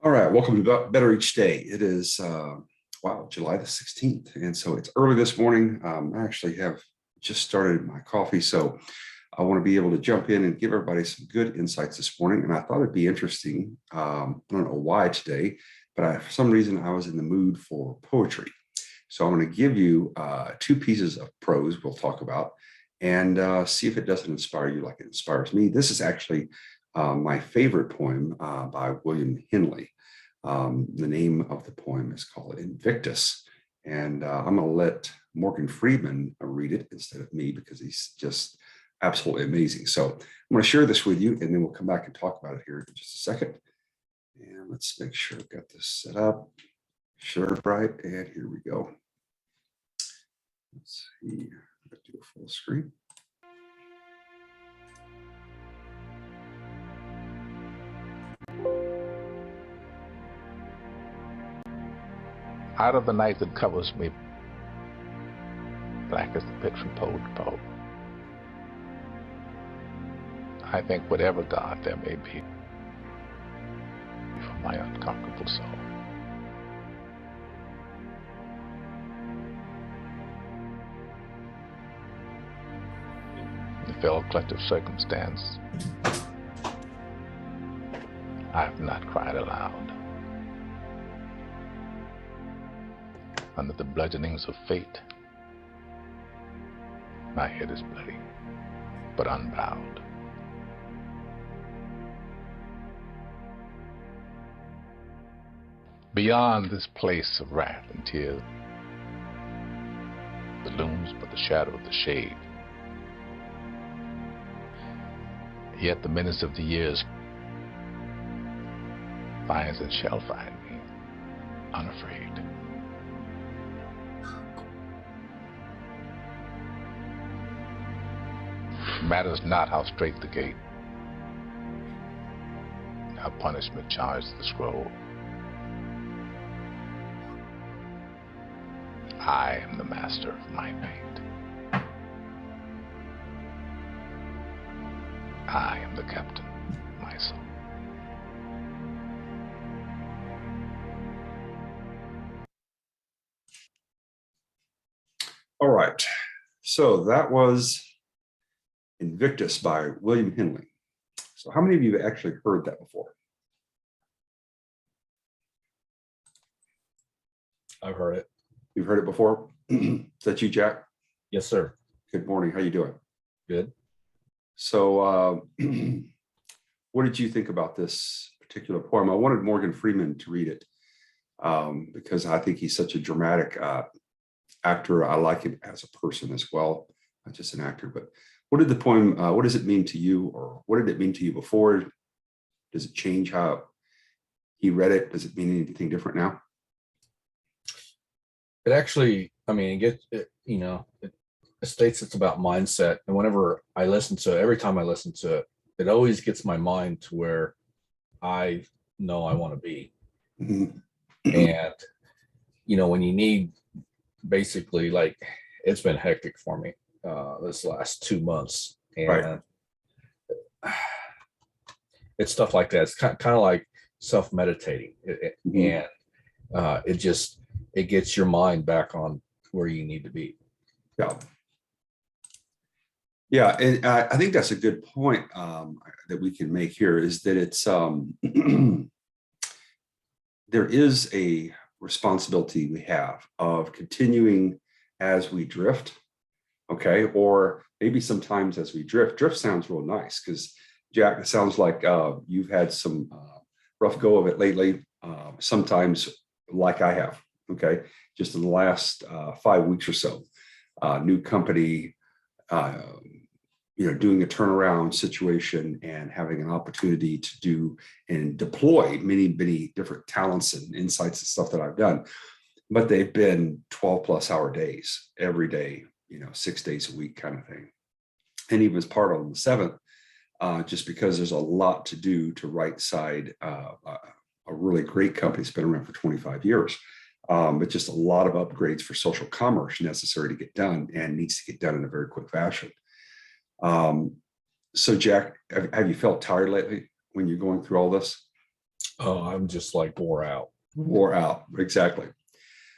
All right, welcome to Better Each Day. It is, wow, July the 16th. And so it's early this morning. I actually have just started my coffee. So I want to be able to jump in and give everybody some good insights this morning. And I thought it'd be interesting. I don't know why today, but for some reason I was in the mood for poetry. So I'm going to give you two pieces of prose we'll talk about and see if it doesn't inspire you like it inspires me. This is actually my favorite poem by William Henley. The name of the poem is called Invictus. And I'm going to let Morgan Freeman read it instead of me because he's just absolutely amazing. So I'm going to share this with you and then we'll come back and talk about it here in just a second. And let's make sure I've got this set up. Sure, right. And here we go. Let's see. Let's do a full screen. Out of the night that covers me, black as the pit from pole to pole, I think whatever God there may be for my unconquerable soul. The fell clutch of circumstance, I have not cried aloud. Under the bludgeonings of fate, my head is bloody, but unbowed. Beyond this place of wrath and tears, the looms but the shadow of the shade. Yet the menace of the years finds and shall find me unafraid. Matters not how straight the gate, how punishment charged the scroll. I am the master of my fate. I am the captain of my soul. All right, so that was Invictus by William Henley. So how many of you have actually heard that before? I've heard it. You've heard it before? Is that you, Jack? Yes, sir. Good morning. How you doing? Good. So what did you think about this particular poem? I wanted Morgan Freeman to read it because I think he's such a dramatic actor. I like him as a person as well, not just an actor. But what did the poem, what does it mean to you, or what did it mean to you before? Does it change how he read it? Does it mean anything different now? It actually, I mean, it states it's about mindset. And whenever I listen to it, every time I listen to it, it always gets my mind to where I know I want to be. Mm-hmm. And, when you need basically, like, it's been hectic for me this last 2 months. And right. It's stuff like that. It's kind of like self-meditating. Mm-hmm. And it gets your mind back on where you need to be. Yeah, and I think that's a good point that we can make here, is that it's there is a responsibility we have of continuing as we drift, okay? Or maybe sometimes as we drift. Drift sounds real nice because, Jack, it sounds like you've had some rough go of it lately, sometimes like I have, okay? Just in the last 5 weeks or so, new company, doing a turnaround situation and having an opportunity to do and deploy many, many different talents and insights and stuff that I've done. But they've been 12+ hour days every day, 6 days a week kind of thing. And even as part on the 7th, just because there's a lot to do to right side a really great company that's been around for 25 years. But just a lot of upgrades for social commerce necessary to get done and needs to get done in a very quick fashion. So Jack, have you felt tired lately when you're going through all this? Oh, I'm just like wore out. Wore out, exactly.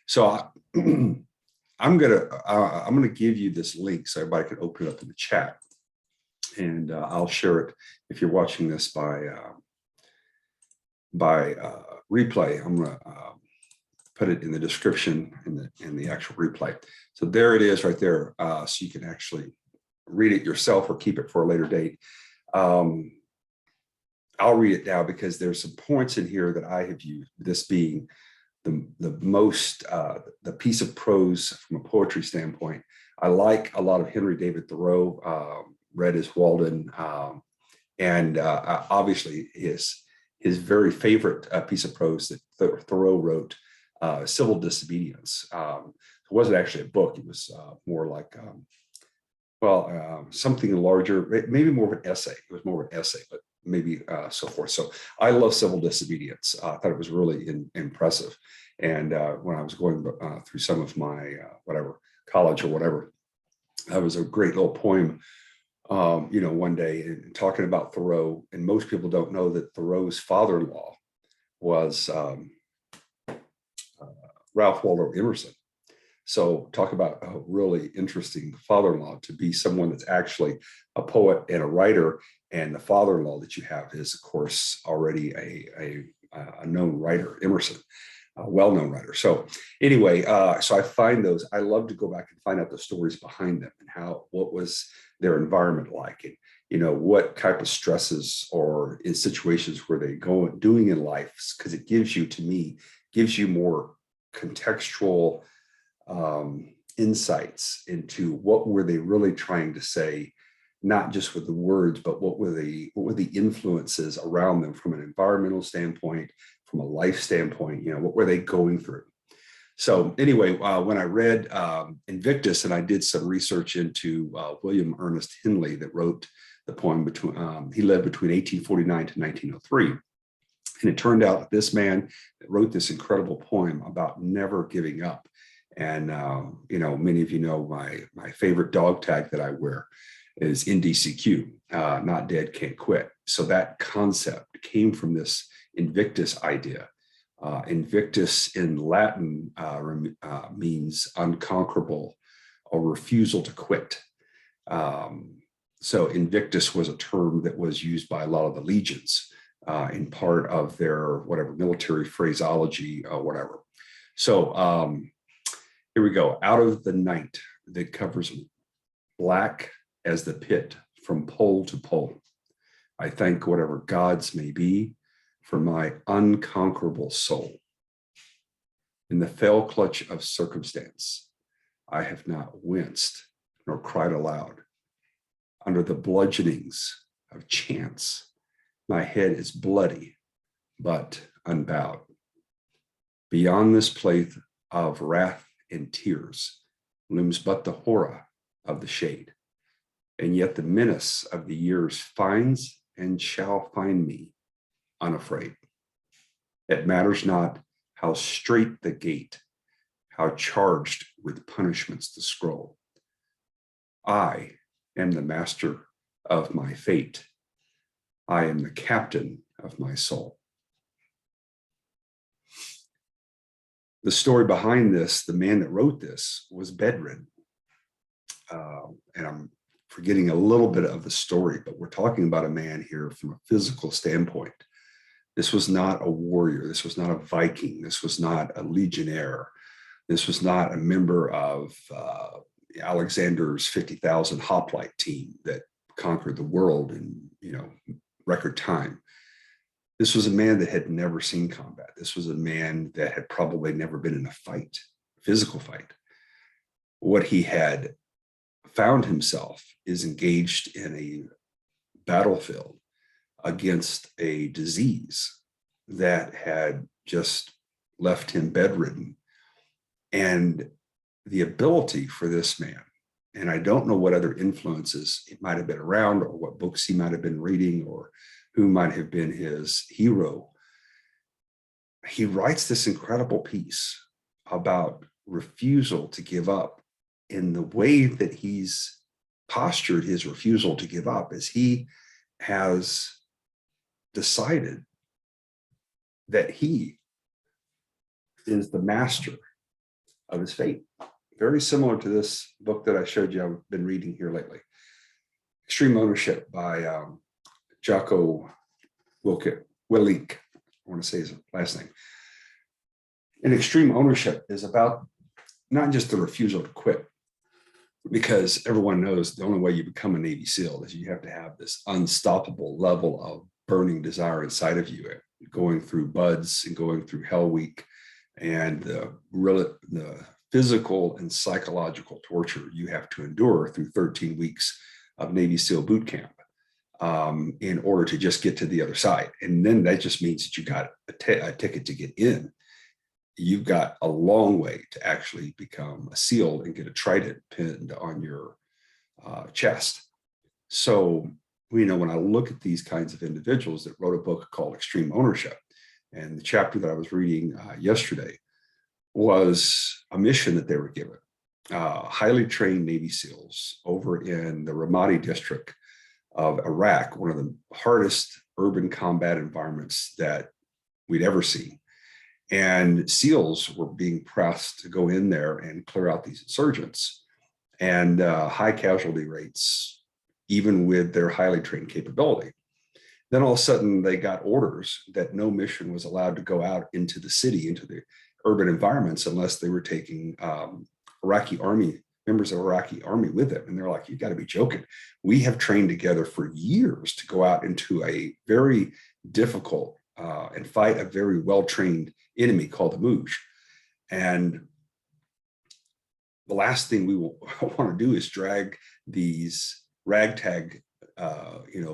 So I'm gonna give you this link so everybody can open it up in the chat, and I'll share it if you're watching this by replay. I'm gonna put it in the description in the actual replay. So there it is right there, so you can actually read it yourself or keep it for a later date. I'll read it now because there's some points in here that I have used, this being the most, the piece of prose from a poetry standpoint. I like a lot of Henry David Thoreau, read as Walden, and obviously his very favorite piece of prose that Thoreau wrote, Civil Disobedience. It wasn't actually a book. It was more like, something larger, maybe more of an essay. It was more of an essay, but maybe so forth. So I love Civil Disobedience. I thought it was really impressive. And when I was going through some of my whatever college or whatever, that was a great little poem. One day and talking about Thoreau, and most people don't know that Thoreau's father-in-law was Ralph Waldo Emerson. So talk about a really interesting father-in-law, to be someone that's actually a poet and a writer, and the father-in-law that you have is, of course, already a known writer, Emerson, a well-known writer. So anyway, so I find those. I love to go back and find out the stories behind them and what was their environment like, and what type of stresses or in situations were they doing in life, because it gives you, to me, more contextual insights into what were they really trying to say, not just with the words, but what were the influences around them from an environmental standpoint, from a life standpoint, what were they going through. So anyway, when I read Invictus, and I did some research into William Ernest Henley, that wrote the poem he lived between 1849 to 1903. And it turned out that this man that wrote this incredible poem about never giving up. And, many of you know my favorite dog tag that I wear is NDCQ, not dead, can't quit. So that concept came from this Invictus idea. Invictus in Latin means unconquerable or refusal to quit. So Invictus was a term that was used by a lot of the legions in part of their whatever military phraseology or whatever. So here we go. Out of the night that covers me, black as the pit from pole to pole, I thank whatever gods may be for my unconquerable soul. In the fell clutch of circumstance, I have not winced nor cried aloud. Under the bludgeonings of chance, my head is bloody, but unbowed. Beyond this plate of wrath and tears looms but the horror of the shade, and yet the menace of the years finds and shall find me unafraid. It matters not how straight the gate, how charged with punishments the scroll. I am the master of my fate. I am the captain of my soul. The story behind this, the man that wrote this was bedridden. And I'm forgetting a little bit of the story, but we're talking about a man here from a physical standpoint. This was not a warrior. This was not a Viking. This was not a legionnaire. This was not a member of Alexander's 50,000 hoplite team that conquered the world in record time. This was a man that had never seen combat. This was a man that had probably never been in a fight, physical fight. What he had found himself is engaged in a battlefield against a disease that had just left him bedridden. And the ability for this man, and I don't know what other influences it might have been around, or what books he might have been reading, or who might have been his hero. He writes this incredible piece about refusal to give up. In the way that he's postured his refusal to give up is he has decided that he is the master of his fate. Very similar to this book that I showed you I've been reading here lately, Extreme Ownership by Jocko Willink. I want to say his last name. And extreme ownership is about not just the refusal to quit, because everyone knows the only way you become a Navy SEAL is you have to have this unstoppable level of burning desire inside of you, going through BUDS and going through Hell Week and the physical and psychological torture you have to endure through 13 weeks of Navy SEAL boot camp in order to just get to the other side. And then that just means that you got a ticket to get in. You've got a long way to actually become a SEAL and get a trident pinned on your chest. So, you know, when I look at these kinds of individuals that wrote a book called Extreme Ownership, and the chapter that I was reading yesterday was a mission that they were given. Highly trained Navy SEALs over in the Ramadi district of Iraq, one of the hardest urban combat environments that we'd ever seen. And SEALs were being pressed to go in there and clear out these insurgents, and high casualty rates, even with their highly trained capability. Then all of a sudden they got orders that no mission was allowed to go out into the city, into the urban environments, unless they were taking Iraqi army, members of Iraqi army with them. And they're like, you got to be joking. We have trained together for years to go out into a very difficult and fight a very well-trained enemy called the Mouj. And the last thing we want to do is drag these ragtag,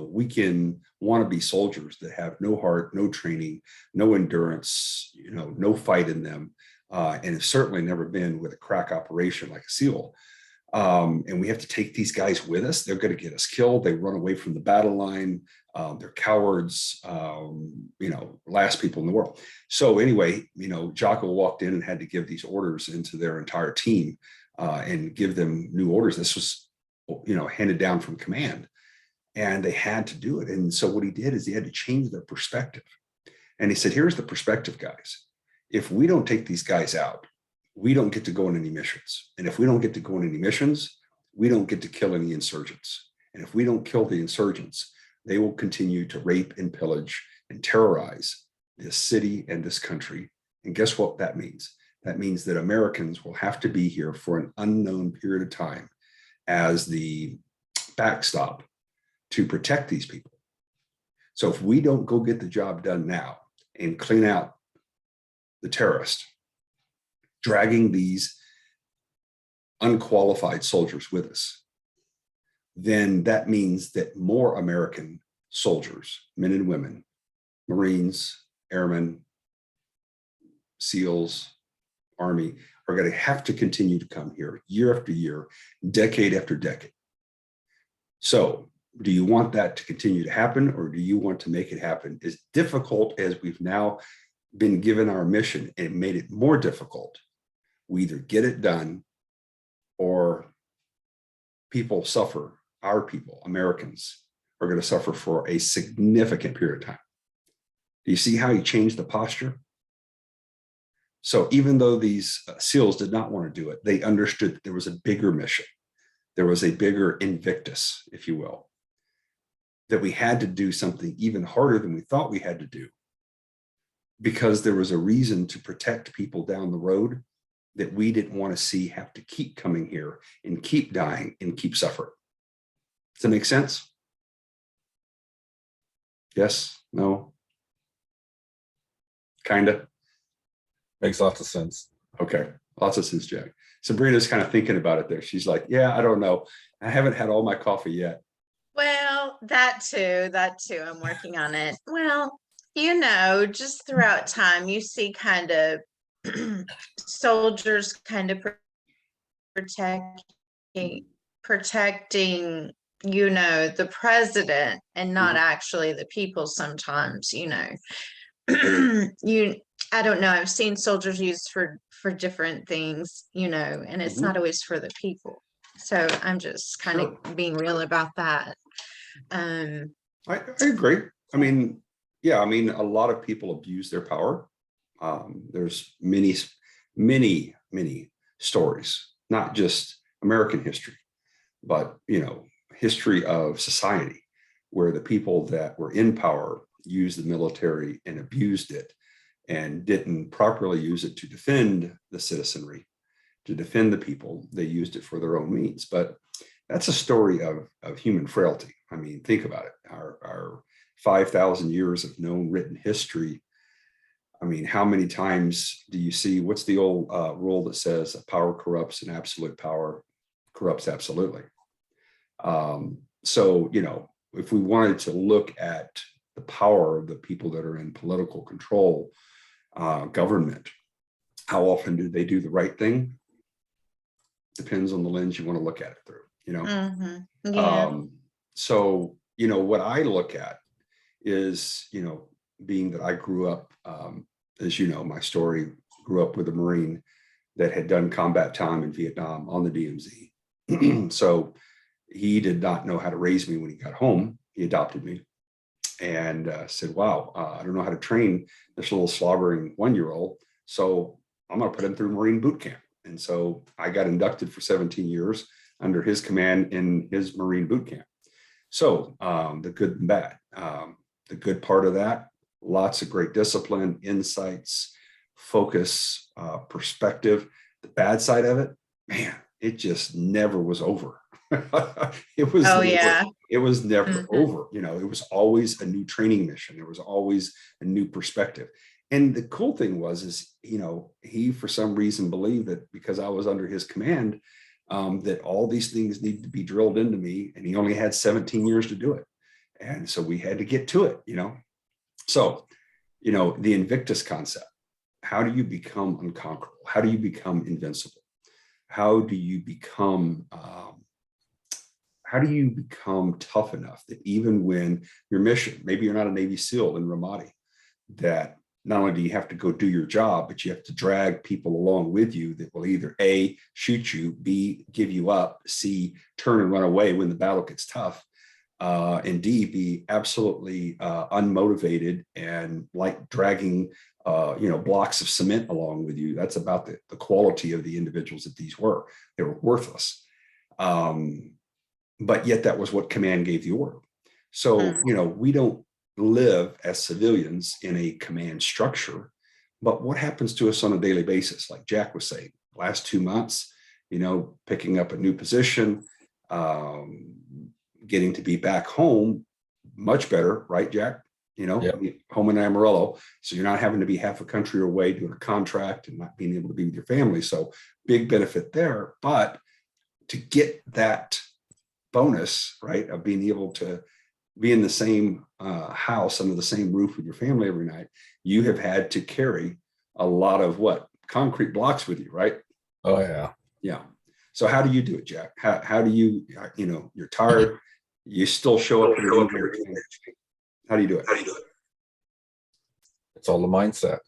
weekend wannabe soldiers that have no heart, no training, no endurance, no fight in them, and have certainly never been with a crack operation like a SEAL. And we have to take these guys with us. They're going to get us killed. They run away from the battle line. They're cowards, last people in the world. So anyway, Jocko walked in and had to give these orders into their entire team and give them new orders. This was, handed down from command, and they had to do it. And so what he did is he had to change their perspective. And he said, here's the perspective, guys. If we don't take these guys out, we don't get to go on any missions. And if we don't get to go on any missions, we don't get to kill any insurgents. And if we don't kill the insurgents, they will continue to rape and pillage and terrorize this city and this country. And guess what that means? That means that Americans will have to be here for an unknown period of time as the backstop to protect these people. So if we don't go get the job done now and clean out the terrorists, dragging these unqualified soldiers with us, then that means that more American soldiers, men and women, Marines, airmen, SEALs, Army, are going to have to continue to come here year after year, decade after decade. So do you want that to continue to happen, or do you want to make it happen? As difficult as we've now been given our mission and made it more difficult, we either get it done or people suffer. Our people, Americans, are going to suffer for a significant period of time. Do you see how he changed the posture? So even though these SEALs did not want to do it, they understood that there was a bigger mission. There was a bigger Invictus, if you will, that we had to do something even harder than we thought we had to do, because there was a reason to protect people down the road that we didn't want to see have to keep coming here and keep dying and keep suffering. Does that make sense? Yes? No? Kinda? Makes lots of sense. Okay. Lots of sense, Jack. Sabrina's kind of thinking about it there. She's like, yeah, I don't know. I haven't had all my coffee yet. Well, that too. I'm working on it. Well, just throughout time, you see kind of soldiers kind of protecting, the president and not actually the people sometimes, I don't know. I've seen soldiers used for different things, and it's not always for the people. So I'm just kind of being real about that. I agree. I mean, Yeah, I mean, a lot of people abuse their power. There's many stories, not just American history, but history of society, where the people that were in power used the military and abused it and didn't properly use it to defend the citizenry, to defend the people. They used it for their own means. But that's a story of human frailty. I mean, think about it. Our 5,000 years of known written history. I mean, how many times do you see, what's the old rule that says power corrupts and absolute power corrupts absolutely? So, if we wanted to look at the power of the people that are in political control, government, how often do they do the right thing? Depends on the lens you want to look at it through, Yeah. So, what I look at is, being that I grew up, as you know, my story, grew up with a Marine that had done combat time in Vietnam on the DMZ. So he did not know how to raise me when he got home. He adopted me and said, wow, I don't know how to train this little slobbering 1-year-old. So I'm going to put him through Marine boot camp. And so I got inducted for 17 years under his command in his Marine boot camp. So the good and bad, the good part of that, lots of great discipline, insights, focus, perspective. The bad side of it, man, it just never was over. It was, it was never over. It was always a new training mission. There was always a new perspective. And the cool thing was, he for some reason believed that because I was under his command, that all these things needed to be drilled into me, and he only had 17 years to do it. And so we had to get to it, So, the Invictus concept, how do you become unconquerable? How do you become invincible? How do you become tough enough that even when your mission, maybe you're not a Navy SEAL in Ramadi, that not only do you have to go do your job, but you have to drag people along with you that will either A, shoot you, B, give you up, C, turn and run away when the battle gets tough, and D, be absolutely unmotivated and like dragging blocks of cement along with you. That's about the quality of the individuals that these were. They were worthless. But yet that was what command gave the order. So, we don't live as civilians in a command structure, but what happens to us on a daily basis? Like Jack was saying, last 2 months, picking up a new position, getting to be back home, much better, right, Jack? Yep. Home in Amarillo. So you're not having to be half a country away doing a contract and not being able to be with your family. So big benefit there. But to get that bonus, right, of being able to be in the same house under the same roof with your family every night, you have had to carry a lot of concrete blocks with you, right? Oh yeah. Yeah. So how do you do it, Jack? How do you, you're tired, you still show up. How do you do it? It's all the mindset.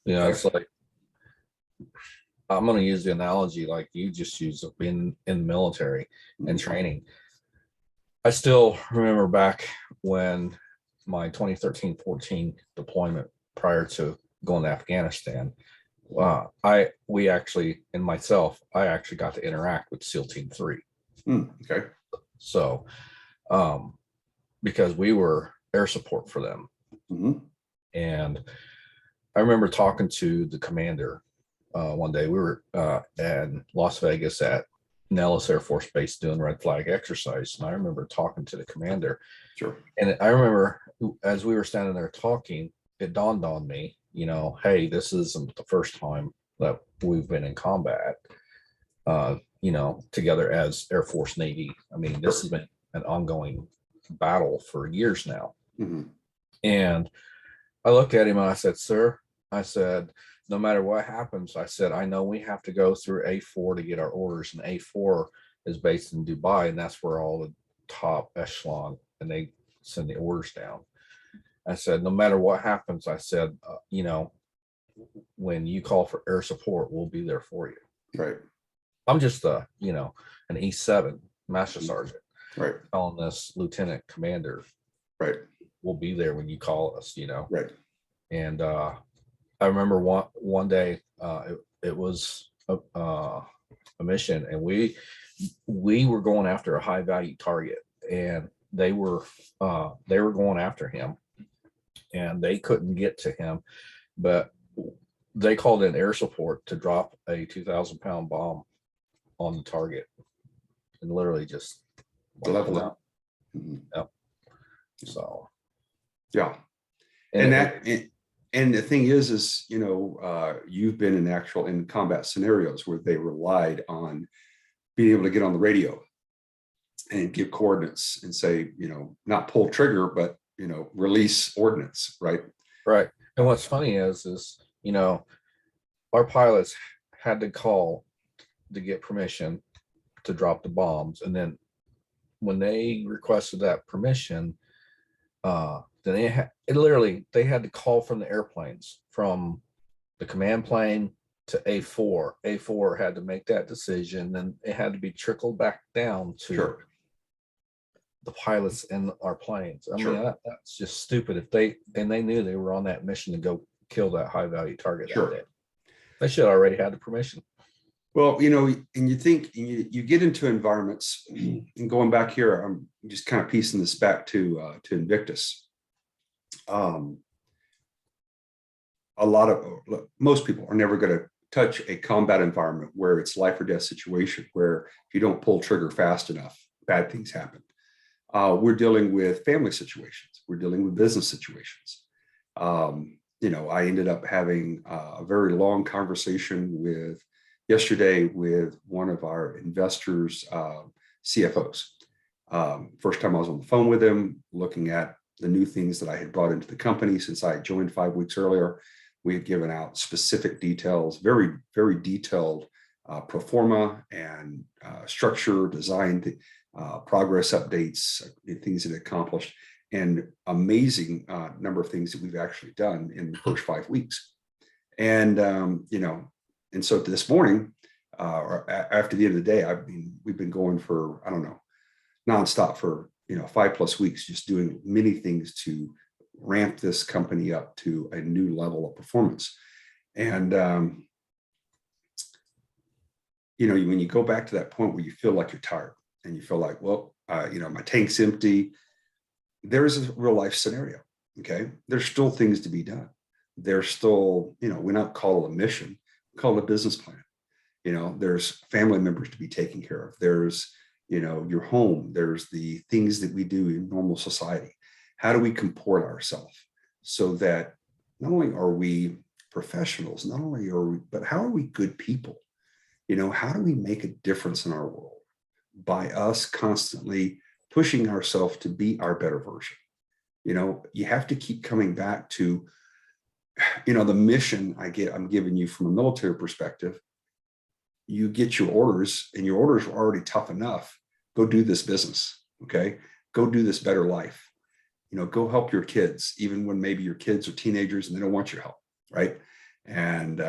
It's like, I'm going to use the analogy like you just used of being in the military and training. I still remember back when my 2013-14 deployment prior to going to Afghanistan, I actually got to interact with SEAL Team 3. Okay. So, because we were air support for them. And I remember talking to the commander one day. We were in Las Vegas at Nellis Air Force Base doing red flag exercise. And I remember talking to the commander. Sure. And I remember as we were standing there talking, it dawned on me, hey, this isn't the first time that we've been in combat, together as Air Force Navy. I mean, this has been an ongoing battle for years now. And I looked at him and I said, sir, no matter what happens, I said, I know we have to go through A4 to get our orders, and A4 is based in Dubai, and that's where all the top echelon, and they send the orders down. I said, no matter what happens, I said, when you call for air support, we'll be there for you. Right. I'm just an E7 master sergeant. Right. Telling this lieutenant commander, right, we'll be there when you call us, Right. And I remember one day it was a mission, and we were going after a high value target, and they were going after him, and they couldn't get to him, but they called in air support to drop a 2,000-pound bomb on the target, and literally just Level out. it. Mhm. Yep. So Yeah. and And the thing is, you've been in combat scenarios where they relied on being able to get on the radio and give coordinates and say, not pull trigger, but, release ordnance, right? right. And what's funny is our pilots had to call to get permission to drop the bombs, and then when they requested that permission, then they had to call from the airplanes, from the command plane to A4. A4 had to make that decision, then it had to be trickled back down to Sure. the pilots in our planes. I Sure. mean, that's just stupid. They knew they were on that mission to go kill that high value target. Sure. That day. They should already had the permission. Well, and you think, and you get into environments, and going back here, I'm just kind of piecing this back to INVICTUS. Most people are never going to touch a combat environment where it's life or death situation, where if you don't pull trigger fast enough, bad things happen. We're dealing with family situations. We're dealing with business situations. I ended up having a very long conversation yesterday with one of our investors' CFOs. First time I was on the phone with him, looking at the new things that I had brought into the company since I had joined 5 weeks earlier. We had given out specific details, very, very detailed pro forma and structure, design, progress updates, things that accomplished, and amazing number of things that we've actually done in the first 5 weeks. And, and so this morning, or after the end of the day, we've been going for, I don't know, nonstop for, 5+ weeks, just doing many things to ramp this company up to a new level of performance. And, when you go back to that point where you feel like you're tired and you feel like, well, my tank's empty, there's a real life scenario. Okay. There's still things to be done. There's still, we not call it a mission, we call it a business plan. There's family members to be taken care of. There's, your home. There's the things that we do in normal society. How do we comport ourselves so that not only are we professionals, but how are we good people? How do we make a difference in our world by us constantly pushing ourselves to be our better version? You have to keep coming back to, the mission I'm giving you from a military perspective. You get your orders, and your orders are already tough enough. Go do this business. Okay. Go do this better life. Go help your kids, even when maybe your kids are teenagers and they don't want your help. Right. And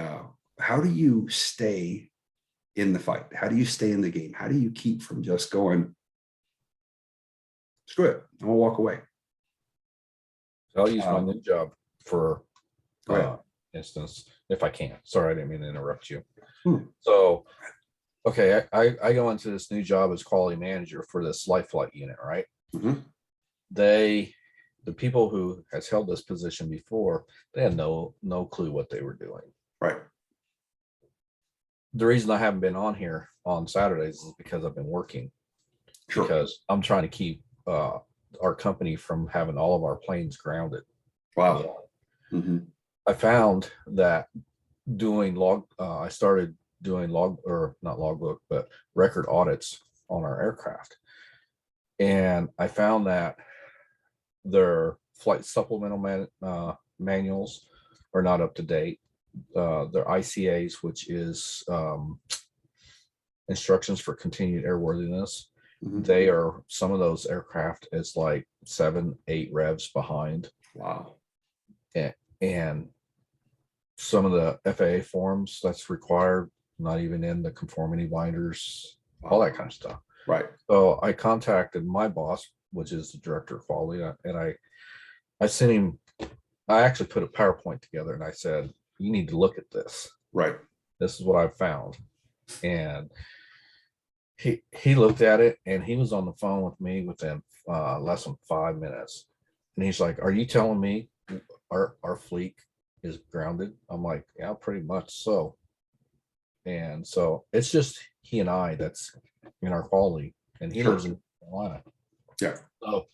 how do you stay in the fight? How do you stay in the game? How do you keep from just going, screw it, I'm gonna walk away? So I'll use my new job for instance, if I can. Sorry, I didn't mean to interrupt you. So, okay, I go into this new job as quality manager for this life flight unit, right? Mm-hmm. The people who has held this position before, they had no clue what they were doing. Right. The reason I haven't been on here on Saturdays is because I've been working. Sure. Because I'm trying to keep our company from having all of our planes grounded. Wow. Mm-hmm. I found that I started doing not logbook, but record audits on our aircraft. And I found that their flight supplemental manuals are not up to date. Their ICAs, which is instructions for continued airworthiness, they are, some of those aircraft is like 7-8 revs behind. Wow. And some of the FAA forms that's required, not even in the conformity binders, all that kind of stuff. Right. So I contacted my boss, which is the director of quality, and I sent him, I actually put a PowerPoint together and I said, you need to look at this. Right. This is what I found. And he looked at it and he was on the phone with me within less than 5 minutes. And he's like, are you telling me our fleet is grounded? I'm like, yeah, pretty much so. And so it's just he and I that's in our quality, and he Sure. lives in Carolina. Yeah. So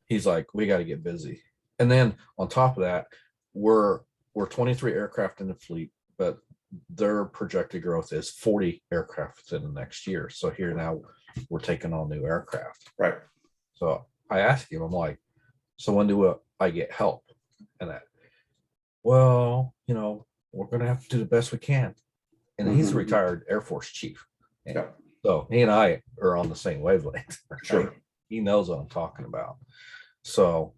he's like, we got to get busy. And then on top of that, we're 23 aircraft in the fleet, but their projected growth is 40 aircraft in the next year. So here now we're taking on new aircraft. Right. So I asked him, I'm like, so when do I get help? And that, well, we're going to have to do the best we can. And he's a Mhm. retired Air Force chief. And Yeah. so he and I are on the same wavelength. Right? Sure. He knows what I'm talking about. So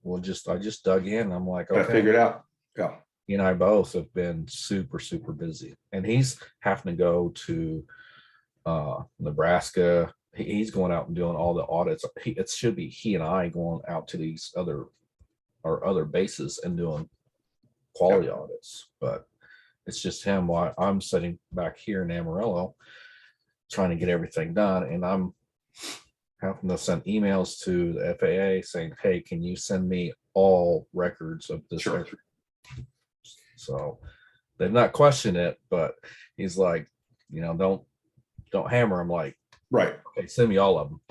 I just dug in. I'm like, Gotta okay. figure it out. Yeah. He and I both have been super, super busy. And he's having to go to Nebraska. He's going out and doing all the audits. It should be he and I going out to these other bases and doing quality audits. But it's just him while I'm sitting back here in Amarillo trying to get everything done. And I'm having to send emails to the FAA saying, hey, can you send me all records of this? Sure. So they've not questioned it, but he's like, don't hammer. I'm like, Right. okay, send me all of them.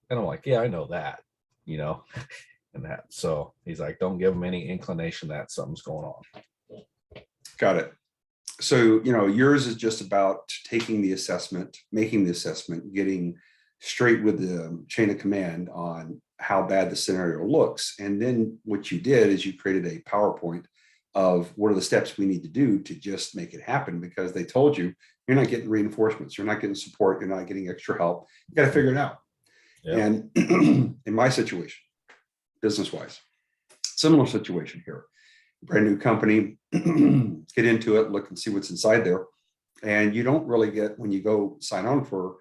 And I'm like, yeah, I know that, and that. So he's like, don't give him any inclination that something's going on. Got it. So, yours is just about taking the assessment, making the assessment, getting straight with the chain of command on how bad the scenario looks. And then what you did is you created a PowerPoint of what are the steps we need to do to just make it happen, because they told you you're not getting reinforcements, you're not getting support, you're not getting extra help. You got to figure it out. Yep. And in my situation, business-wise, similar situation here. Brand new company, get into it, look and see what's inside there. And you don't really get, when you go sign on for,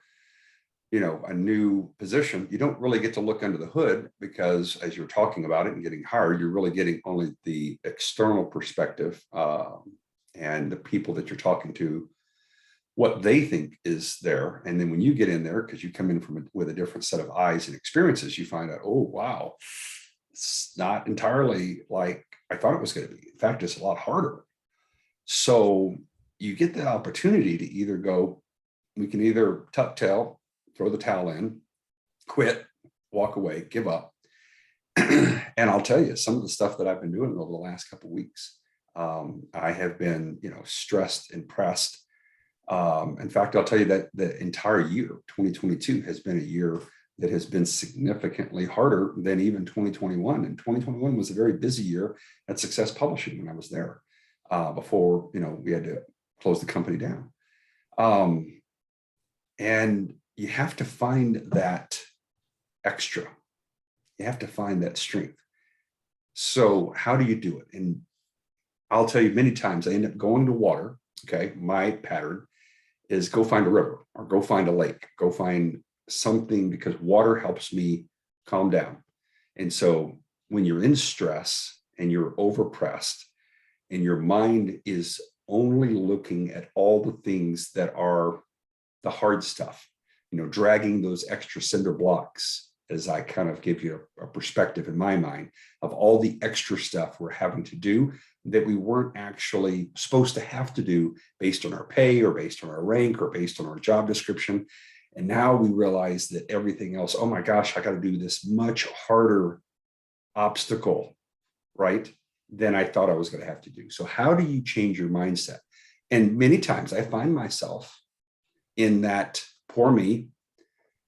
a new position, you don't really get to look under the hood, because as you're talking about it and getting hired, you're really getting only the external perspective and the people that you're talking to, what they think is there. And then when you get in there, because you come in with a different set of eyes and experiences, you find out, oh, wow, it's not entirely like I thought it was going to be. In fact, it's a lot harder. So you get the opportunity to either go, we can either tuck tail, throw the towel in, quit, walk away, give up. And I'll tell you, some of the stuff that I've been doing over the last couple of weeks, I have been, stressed and pressed. In fact, I'll tell you that the entire year, 2022, has been a year that has been significantly harder than even 2021. And 2021 was a very busy year at Success Publishing when I was there before, we had to close the company down. And you have to find that extra. You have to find that strength. So how do you do it? And I'll tell you, many times I end up going to water. Okay. My pattern is go find a river or go find a lake, go find something, because water helps me calm down. And so when you're in stress and you're overpressed and your mind is only looking at all the things that are the hard stuff, dragging those extra cinder blocks, as I kind of give you a perspective in my mind of all the extra stuff we're having to do that we weren't actually supposed to have to do based on our pay or based on our rank or based on our job description. And now we realize that everything else, oh my gosh, I got to do this much harder obstacle, right, than I thought I was going to have to do. So how do you change your mindset? And many times I find myself in that, poor me,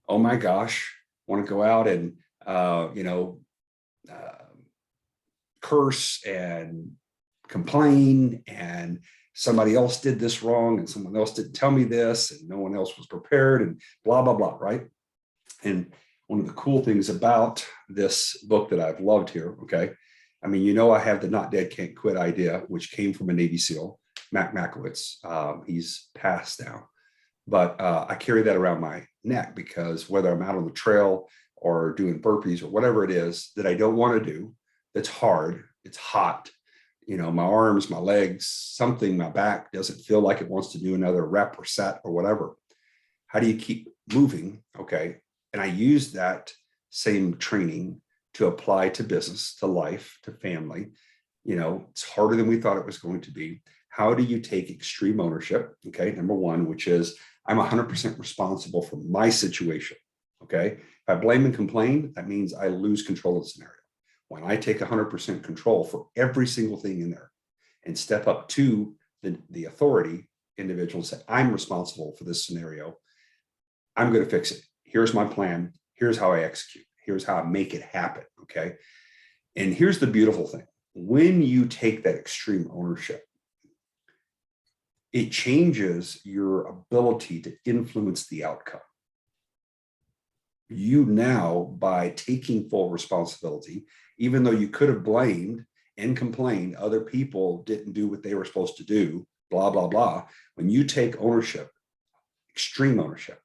oh my gosh, want to go out and, curse and complain, and somebody else did this wrong and someone else didn't tell me this and no one else was prepared and blah, blah, blah, right? And one of the cool things about this book that I've loved here, okay, I mean, I have the Not Dead Can't Quit idea, which came from a Navy SEAL, Mac Makowitz. He's passed now. But I carry that around my neck, because whether I'm out on the trail, or doing burpees or whatever it is that I don't want to do, that's hard, it's hot, you know, my arms, my legs, something, my back doesn't feel like it wants to do another rep or set or whatever. How do you keep moving? Okay. And I use that same training to apply to business, to life, to family. You know, it's harder than we thought it was going to be. How do you take extreme ownership? Okay. Number one, which is I'm 100% responsible for my situation. Okay. If I blame and complain, that means I lose control of the scenario. When I take 100% control for every single thing in there and step up to the authority individual and say, I'm responsible for this scenario. I'm going to fix it. Here's my plan. Here's how I execute. Here's how I make it happen. Okay. And here's the beautiful thing. When you take that extreme ownership, it changes your ability to influence the outcome. You now, by taking full responsibility, even though you could have blamed and complained other people didn't do what they were supposed to do, blah, blah, blah. When you take ownership, extreme ownership,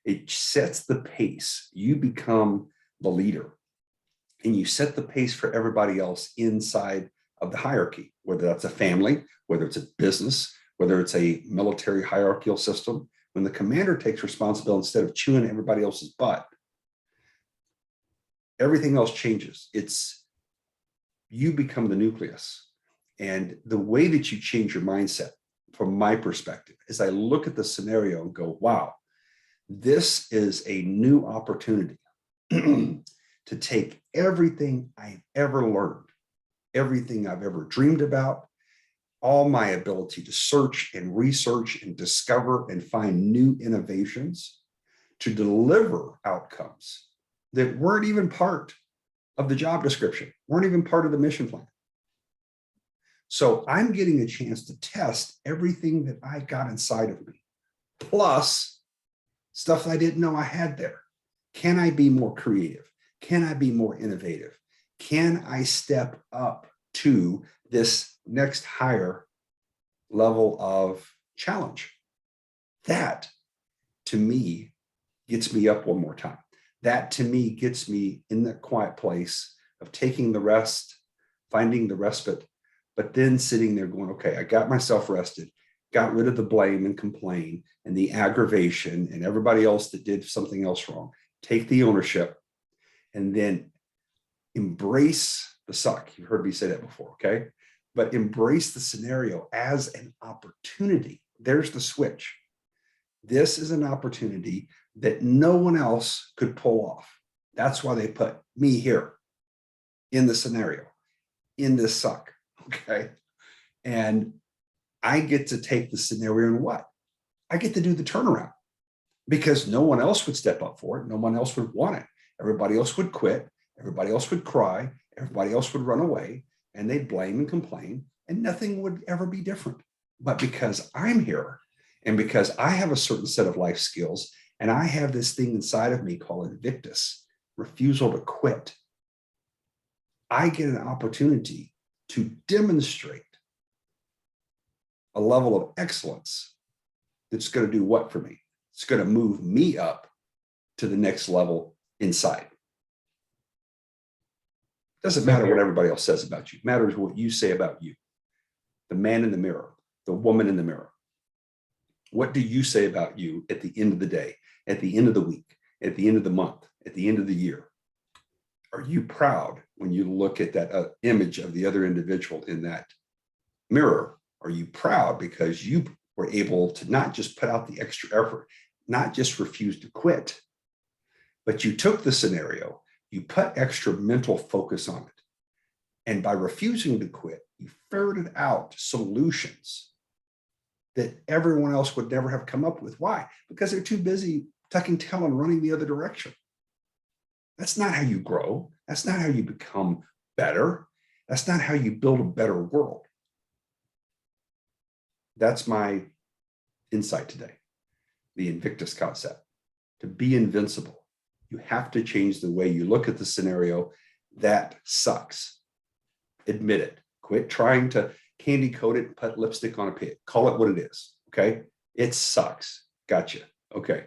it sets the pace. You become the leader and you set the pace for everybody else inside of the hierarchy, whether that's a family, whether it's a business, whether it's a military hierarchical system. When the commander takes responsibility instead of chewing everybody else's butt, everything else changes. You become the nucleus. And the way that you change your mindset, from my perspective, is I look at the scenario and go, wow, this is a new opportunity to take everything I've ever learned, everything I've ever dreamed about, all my ability to search and research and discover and find new innovations to deliver outcomes that weren't even part of the job description, weren't even part of the mission plan. So I'm getting a chance to test everything that I got inside of me, plus stuff I didn't know I had there. Can I be more creative? Can I be more innovative? Can I step up to this next higher level of challenge? That, to me, gets me up one more time. That, to me, gets me in that quiet place of taking the rest, finding the respite, but then sitting there going, okay, I got myself rested, got rid of the blame and complain and the aggravation and everybody else that did something else wrong. Take the ownership and then embrace the suck. You've heard me say that before, okay? But embrace the scenario as an opportunity. There's the switch. This is an opportunity that no one else could pull off. That's why they put me here in the scenario, in this suck, okay? And I get to take the scenario and what? I get to do the turnaround because no one else would step up for it. No one else would want it. Everybody else would quit. Everybody else would cry. Everybody else would run away and they'd blame and complain and nothing would ever be different. But because I'm here and because I have a certain set of life skills and I have this thing inside of me called INVICTUS, refusal to quit, I get an opportunity to demonstrate a level of excellence that's going to do what for me? It's going to move me up to the next level inside. Doesn't matter what everybody else says about you. It matters what you say about you. The man in the mirror, the woman in the mirror. What do you say about you at the end of the day, at the end of the week, at the end of the month, at the end of the year? Are you proud when you look at that image of the other individual in that mirror? Are you proud because you were able to not just put out the extra effort, not just refuse to quit, but you took the scenario, you put extra mental focus on it. And by refusing to quit, you ferreted out solutions that everyone else would never have come up with. Why? Because they're too busy tucking tail and running the other direction. That's not how you grow. That's not how you become better. That's not how you build a better world. That's my insight today. The INVICTUS concept. To be invincible, you have to change the way you look at the scenario. That sucks. Admit it. Quit trying to candy coat it and put lipstick on a pig. Call it what it is. Okay. It sucks. Gotcha. Okay.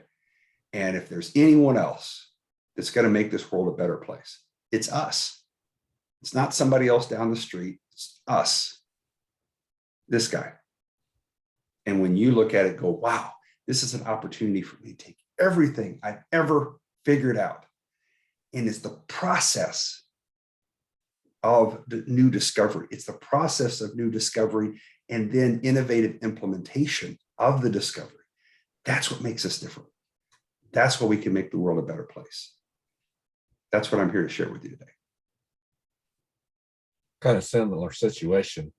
And if there's anyone else that's going to make this world a better place. It's us. It's not somebody else down the street. It's us. This guy. And when you look at it, go, wow, this is an opportunity for me to take everything I've ever figured out. And it's the process of the new discovery. It's the process of new discovery and then innovative implementation of the discovery. That's what makes us different. That's what we can make the world a better place. That's what I'm here to share with you today. Kind of similar situation.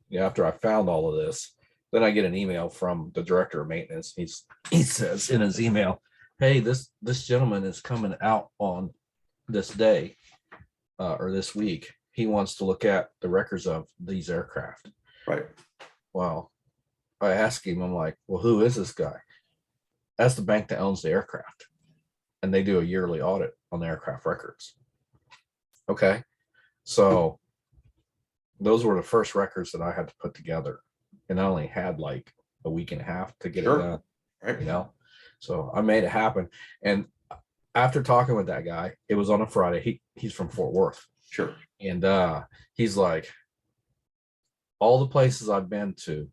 Yeah, after I found all of this, then I get an email from the director of maintenance. He says in his email, hey, this gentleman is coming out on this day or this week. He wants to look at the records of these aircraft. Right. Well, I asked him, I'm like, well, who is this guy? That's the bank that owns the aircraft. And they do a yearly audit on the aircraft records. Okay. So those were the first records that I had to put together. And I only had like a week and a half to get it done. Right. You know, so I made it happen. And after talking with that guy, it was on a Friday. He's from Fort Worth. Sure. And he's like, all the places I've been to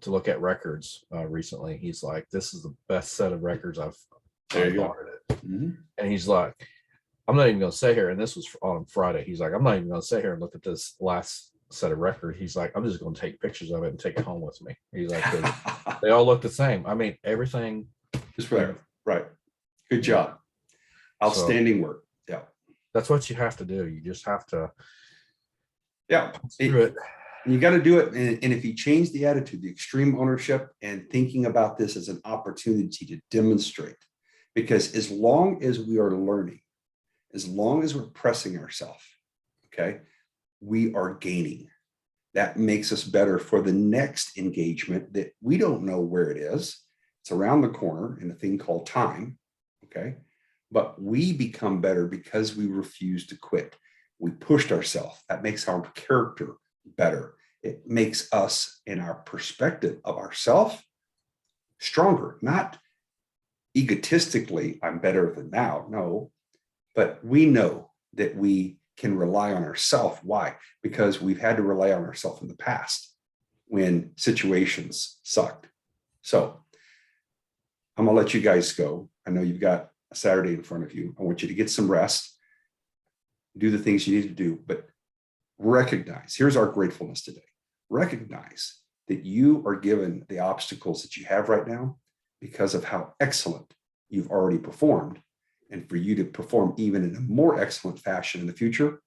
look at records recently, he's like, this is the best set of records I've audited. And he's like, I'm not even going to sit here. And this was on Friday. He's like, I'm not even going to sit here and look at this last set of records. He's like, I'm just going to take pictures of it and take it home with me. He's like, they all look the same. I mean, everything. Just right. Right. Good job. Outstanding work. Yeah. That's what you have to do. You just have to. Yeah. You got to do it. And if you change the attitude, the extreme ownership and thinking about this as an opportunity to demonstrate, because as long as we are learning, as long as we're pressing ourselves, okay, we are gaining. That makes us better for the next engagement that we don't know where it is. It's around the corner in a thing called time, okay? But we become better because we refuse to quit. We pushed ourselves. That makes our character better. It makes us in our perspective of ourselves stronger, not egotistically, I'm better than now. No, but we know that we can rely on ourselves. Why? Because we've had to rely on ourselves in the past when situations sucked. So I'm going to let you guys go. I know you've got a Saturday in front of you. I want you to get some rest, do the things you need to do, but recognize, here's our gratefulness today. Recognize that you are given the obstacles that you have right now because of how excellent you've already performed. And for you to perform even in a more excellent fashion in the future,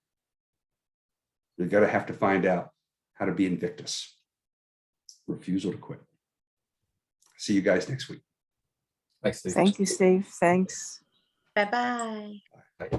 you're going to have to find out how to be INVICTUS. Refusal to quit. See you guys next week. Thanks, Steve. Thank you, Steve. Thanks. Bye-bye.